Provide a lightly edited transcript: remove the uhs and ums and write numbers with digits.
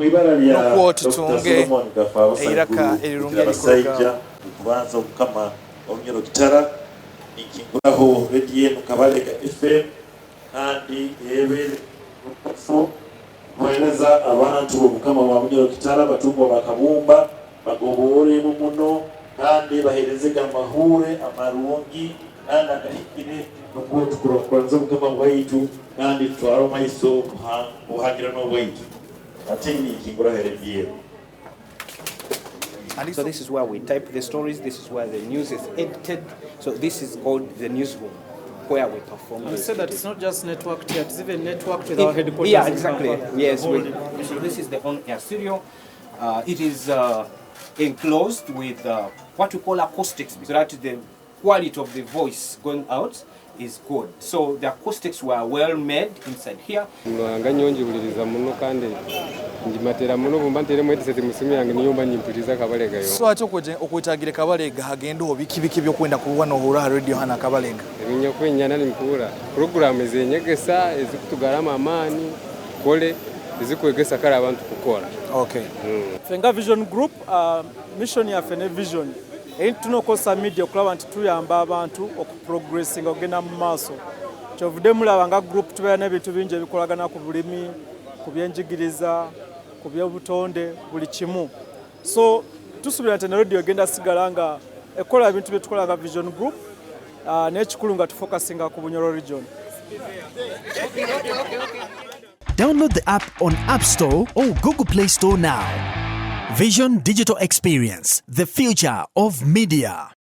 n'okuwa tutunge eiraka erirungi abasajja okubanza okukama Omunyoro Kitara nikinguraho radio eno Kabalega FM kandi ebere okufu mwereza abantu obukama bwa Omunyoro Kitara batumbwa bakabumba bagobore mu muno kandi baherezega amahure amarungi kandi agahikire n'okuwa tukurakwanza obukama bwaitu kandi tutwara omaiso buhangira n'obwaitu ate nikinguraho radio. So this is where we type the stories, this is where the news is edited. So this is called the newsroom, where we perform. You said that it's not just networked here, it's even networked with our headquarters. Yeah, exactly. Yes. So this is the on-air studio. It is enclosed with what we call acoustics, so that the quality of the voice going out is good. So the acoustics were well made inside here. So ate okwetagire Kabalega hagendeho biki byokwenda kuwano hura radio hana Kabalega ebinyo kwenyana nimukura program ezenyegesa ezikutugarama amani kole ezikwegesa kale abantu kukora. Okay. Fenga Vision Group mission ya Fene Vision tunokosa media okulaba nti tuyamba abantu okuprogressinga ogenda mu maaso kyovudde mulaba nga group tubeera n'ebintu bingi ebikolagana ku bulimi ku byenjigiriza ku byobutonde buli kimu. So tusubira nti radio egenda sigala nga ekola ebintu bye tukola nga Vision Group n'ekikulu nga tufocusinga ku Bunyoro region. Download the app on App Store or Google Play Store now. Vision Digital Experience, the future of media.